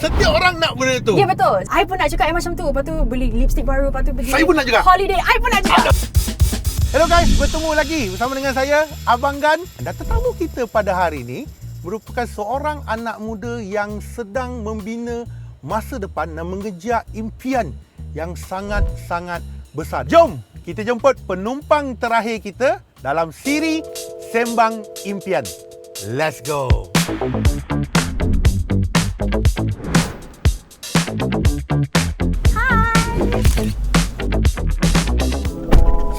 Setiap orang nak benda tu. Ya betul. I pun nak juga macam tu. Lepas tu beli lipstick baru. Lepas tu pergi Saya pun nak juga. holiday. I pun nak juga. Hello guys, bertemu lagi bersama dengan saya, Abang Gan. Dan tetamu kita pada hari ini merupakan seorang anak muda yang sedang membina masa depan dan mengejar impian yang sangat-sangat besar. Jom kita jemput penumpang terakhir kita dalam siri Sembang Impian. Let's go.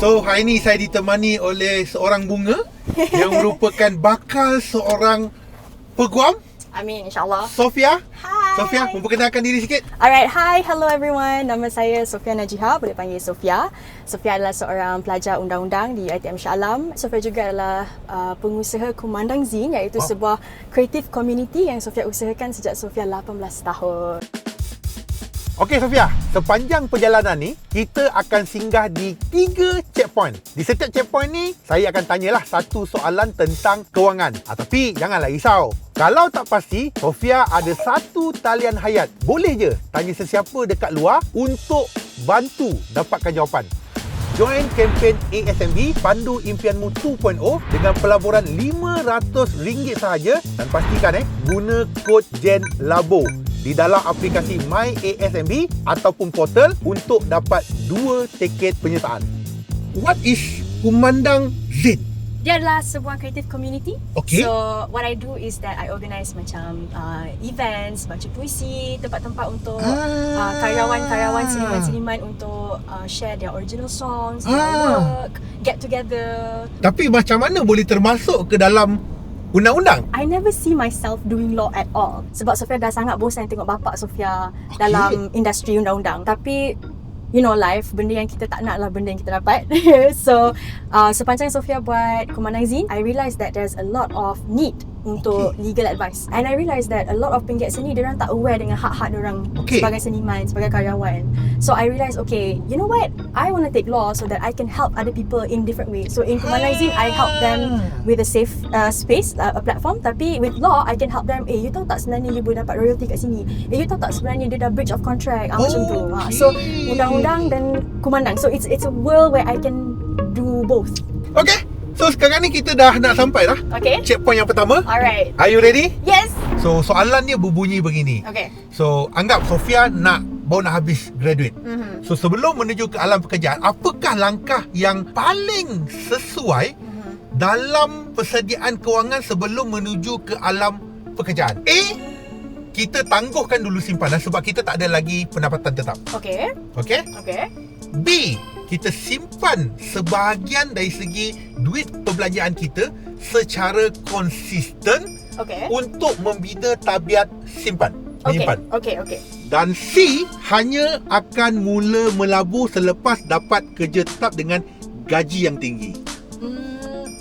So, hari ini saya ditemani oleh seorang bunga yang merupakan bakal seorang peguam, Amin, insyaAllah. Sofia. Hai. Sofia, memperkenalkan diri sikit. Alright, hi, hello everyone. Nama saya Sofia Najiha, boleh panggil Sofia. Sofia adalah seorang pelajar undang-undang di ITM Shah Alam. Sofia juga adalah pengusaha Kumandang Zine, iaitu sebuah creative community yang Sofia usahakan sejak Sofia 18 tahun. Okey Sofia, sepanjang perjalanan ni kita akan singgah di 3 checkpoint. Di setiap checkpoint ni saya akan tanyalah satu soalan tentang kewangan. Tapi janganlah risau. Kalau tak pasti, Sofia ada satu talian hayat. Boleh je tanya sesiapa dekat luar untuk bantu dapatkan jawapan. Join kempen ASMB Pandu Impianmu 2.0 dengan pelaburan RM500 sahaja dan pastikan guna kod JENLABO di dalam aplikasi My ASMB ataupun portal untuk dapat 2 tiket penyertaan. What is Kumandang Zine? Dia adalah sebuah creative community. Okay. So, what I do is that I organise macam events, baca puisi, tempat-tempat untuk karyawan-karyawan seniman-seniman untuk share their original songs, their work, get together. Tapi macam mana boleh termasuk ke dalam undang-undang? I never see myself doing law at all. Sebab Sofia dah sangat bosan tengok bapak Sofia dalam industri undang-undang. Tapi you know, life, benda yang kita tak nak lah benda yang kita dapat. So, sepanjang Sofia buat Kumandang Zine, I realised that there's a lot of need untuk legal advice. And I realised that a lot of penggiat seni, diorang tak aware dengan hak-hak diorang sebagai seniman, sebagai karyawan. So, I realised, okay, you know what? I want to take law so that I can help other people in different ways. So, in Kumandang Zine, I help them with a safe space, a platform. Tapi with law, I can help them, you tahu tak sebenarnya you boleh dapat royalty kat sini? You tahu tak sebenarnya dia dah breach of contract? Macam tu. So, undang-undang dan kumandang. So it's a world where I can do both. Okay. So sekarang ni kita dah nak sampai dah. Okay. Checkpoint yang pertama. Alright. Are you ready? Yes. So soalan dia berbunyi begini. Okay. So anggap Sofia baru nak habis graduate. So sebelum menuju ke alam pekerjaan, apakah langkah yang paling sesuai dalam persediaan kewangan sebelum menuju ke alam pekerjaan? A, kita tangguhkan dulu simpanan sebab kita tak ada lagi pendapatan tetap. Okay. Okay? Okay. B, kita simpan sebahagian dari segi duit perbelanjaan kita secara konsisten untuk membina tabiat simpan, menyimpan. Okay. Dan C, hanya akan mula melabur selepas dapat kerja tetap dengan gaji yang tinggi.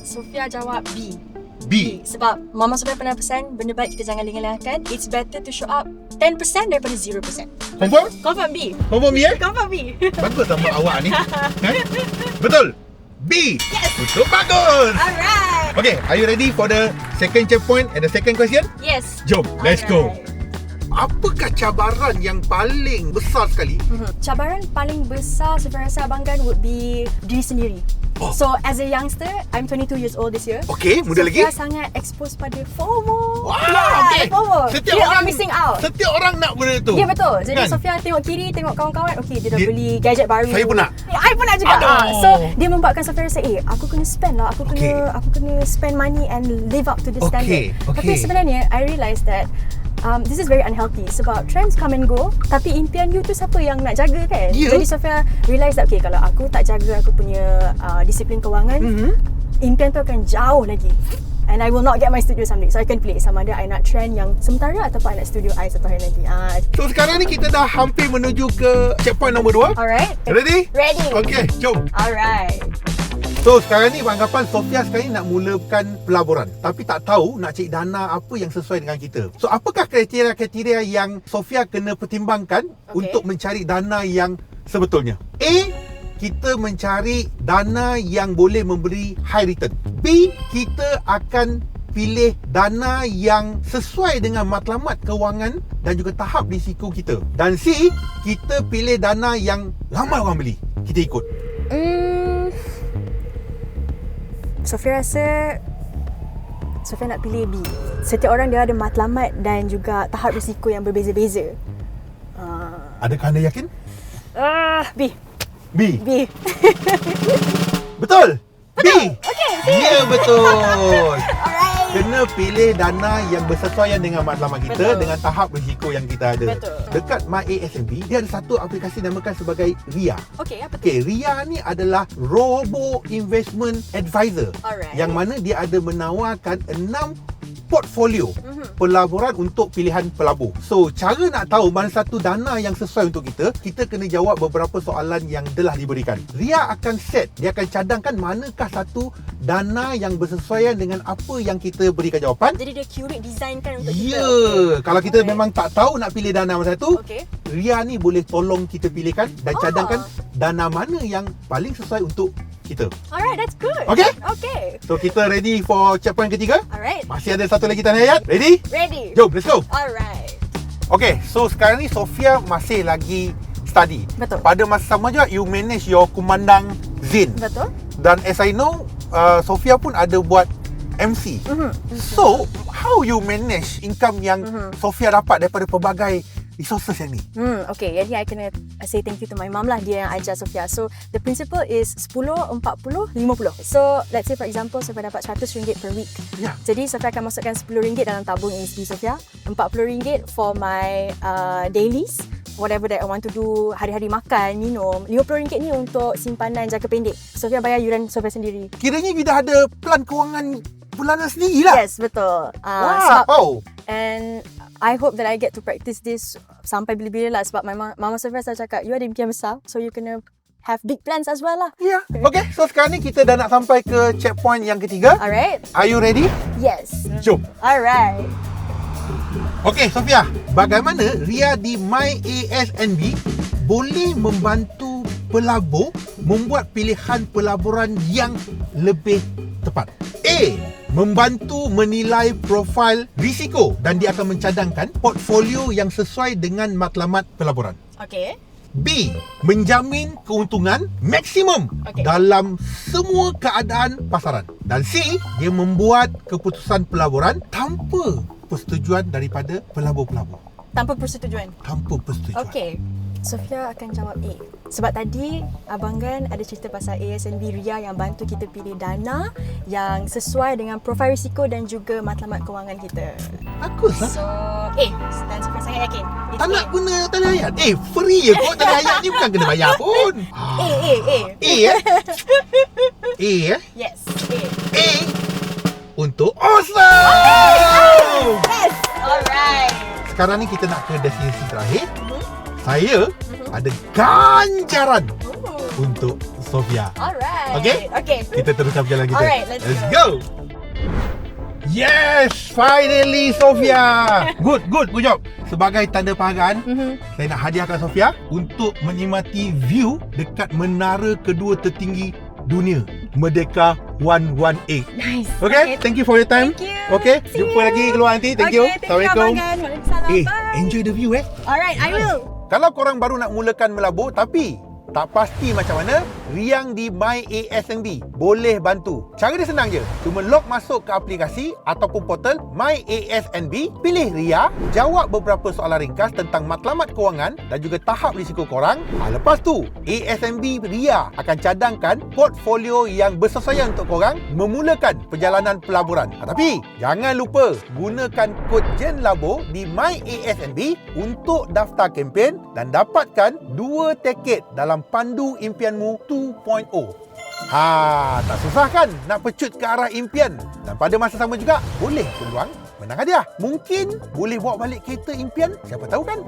Sofia jawab B. B. Sebab Mama Sofia pernah pesan, benda baik kita jangan lengah-lengahkan. It's better to show up 10% daripada 0%. Confirm? Confirm B. Confirm B Confirm B. Bagus sama awak ni. Betul? B. Yes. Betul, bagus. Alright. Okay, are you ready for the second checkpoint and the second question? Yes. Jom, let's go. Apakah cabaran yang paling besar sekali? Cabaran paling besar Sofia rasa Abang Gan would be diri sendiri. So as a youngster, I'm 22 years old this year. Okay, muda lagi. Sofia sangat exposed pada FOMO. Okay. FOMO. Setiap Fear orang of missing out. Setiap orang nak benda tu. Ya betul. Jadi kan? Sofia tengok kiri, tengok kawan-kawan, okay dia dah beli gadget baru. Saya pun nak. I pun nak juga. So dia membuatkan Sofia rasa, aku kena spend lah. Aku kena spend money and live up to the standard. Tapi sebenarnya I realise that this is very unhealthy sebab trends come and go, tapi impian you tu siapa yang nak jaga kan? Jadi Sofia realise that okay, kalau aku tak jaga aku punya disiplin kewangan, impian tu akan jauh lagi. And I will not get my studio someday. So I can play sama ada I nak trend yang sementara ataupun I nak studio I satu hari nanti. So sekarang ni kita dah hampir menuju ke checkpoint nombor 2. Alright. Ready? Ready. Okay, jom. Alright. So sekarang ni anggapan Sofia sekarang ni nak mulakan pelaburan, tapi tak tahu nak cari dana apa yang sesuai dengan kita. So apakah kriteria-kriteria yang Sofia kena pertimbangkan untuk mencari dana yang sebetulnya? A, kita mencari dana yang boleh memberi high return. B, kita akan pilih dana yang sesuai dengan matlamat kewangan dan juga tahap risiko kita. Dan C, kita pilih dana yang ramai orang beli. Kita ikut. Sofia rasa Sofia nak pilih B. Setiap orang dia ada matlamat dan juga tahap risiko yang berbeza-beza. Adakah anda yakin? B. B. B. Betul? B. Okay. Ya, betul. Alright. Kena pilih dana yang bersesuaian dengan matlamat kita, Betul. dengan tahap risiko yang kita ada. Betul. Dekat MyASNB, dia ada satu aplikasi namakan sebagai RIA. Okay, apa tu? Okay, RIA ni adalah Robo Investment Advisor. Alright. Yang mana dia ada menawarkan 6 portfolio pelaburan untuk pilihan pelabur. So, cara nak tahu mana satu dana yang sesuai untuk kita, kita kena jawab beberapa soalan yang telah diberikan. RIA akan set, dia akan cadangkan manakah satu dana yang bersesuaian dengan apa yang kita berikan jawapan. Jadi dia curate designkan untuk Ya, kita. kalau kita Alright. memang tak tahu nak pilih dana mana satu, Okay. RIA ni boleh tolong kita pilihkan dan cadangkan dana mana yang paling sesuai untuk kita. Alright, that's good. Okay? Okay. So, kita ready for checkpoint ketiga? Alright. Masih ada satu lagi tanya ayat. Ready? Ready. Jom, let's go. Alright. Okay, so sekarang ni Sofia masih lagi study. Betul. Pada masa sama juga, you manage your kumandang Zin. Betul. Dan as I know, Sofia pun ada buat MC. So, how you manage income yang Sofia dapat daripada pelbagai resources yang ni? Okay, jadi I kena say thank you to my mum lah, dia yang ajar Sofia. So, the principle is 10, 40, 50. So, let's say for example, Sofia dapat RM100 per week. Ya. Jadi, Sofia akan masukkan RM10 dalam tabung ASB Sofia. RM40 for my dailies, whatever that I want to do, hari-hari makan, minum. RM50 ni untuk simpanan jangka pendek. Sofia bayar yuran Sofia sendiri. Kiranya you dah ada plan kewangan bulanan sendiri lah. Yes, betul. Sebab, Wow. and I hope that I get to practice this sampai bila-bila lah, sebab Mama Sofia selalu cakap, you ada impian besar, so you kena have big plans as well lah. Ya. Okay, so sekarang ni kita dah nak sampai ke checkpoint yang ketiga. Alright? Are you ready? Yes. Jom. Alright. Okey, Sofia, bagaimana RIA di MyASNB boleh membantu pelabur membuat pilihan pelaburan yang lebih tepat? A. Membantu menilai profil risiko dan dia akan mencadangkan portfolio yang sesuai dengan matlamat pelaburan. Okay. B. Menjamin keuntungan maksimum dalam semua keadaan pasaran. Dan C. Dia membuat keputusan pelaburan tanpa persetujuan daripada pelabur-pelabur. Tanpa persetujuan. Tanpa persetujuan. Okay. Sofia akan jawab A. Sebab tadi Abang Gan ada cerita pasal ASNB RIA yang bantu kita pilih dana yang sesuai dengan profil risiko dan juga matlamat kewangan kita. Bagus lah. So, A. Dan Sofia sangat yakin. It's Tak nak A. guna tanda ayat. Free je kot tanda ayat ni, bukan kena bayar pun. A. A eh? Yes, A. A untuk awesome! Yes! Alright. Sekarang ni kita nak ke destinasi terakhir. Saya ada ganjaran untuk Sofia. Alright. Okay? Okay. Kita teruskan perjalanan kita. Alright, let's go. Yes, finally Sofia. Good job. Sebagai tanda penghargaan, saya nak hadiahkan Sofia untuk menikmati view dekat menara kedua tertinggi dunia, Merdeka 118. Nice. Okay, thank you for your time. Thank you. Okay, See jumpa you. lagi keluar nanti. Thank you. Assalamualaikum. Waalaikumsalam. Bye. Enjoy the view Alright, I will. Kalau korang baru nak mulakan melabur tapi tak pasti macam mana, riang di MyASNB boleh bantu. Cara dia senang je. Cuma log masuk ke aplikasi ataupun portal MyASNB, pilih RIA, jawab beberapa soalan ringkas tentang matlamat kewangan dan juga tahap risiko korang. Lepas tu, ASNB RIA akan cadangkan portfolio yang bersesuaian untuk korang memulakan perjalanan pelaburan. Tapi, jangan lupa gunakan kod JENLABUR di MyASNB untuk daftar kempen dan dapatkan 2 tiket dalam Pandu Impianmu 2.0. Tak susah kan nak pecut ke arah impian? Dan pada masa sama juga, boleh peluang menang hadiah. Mungkin boleh bawa balik kereta impian, siapa tahu kan?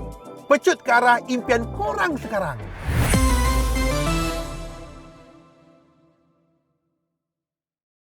Pecut ke arah impian korang sekarang.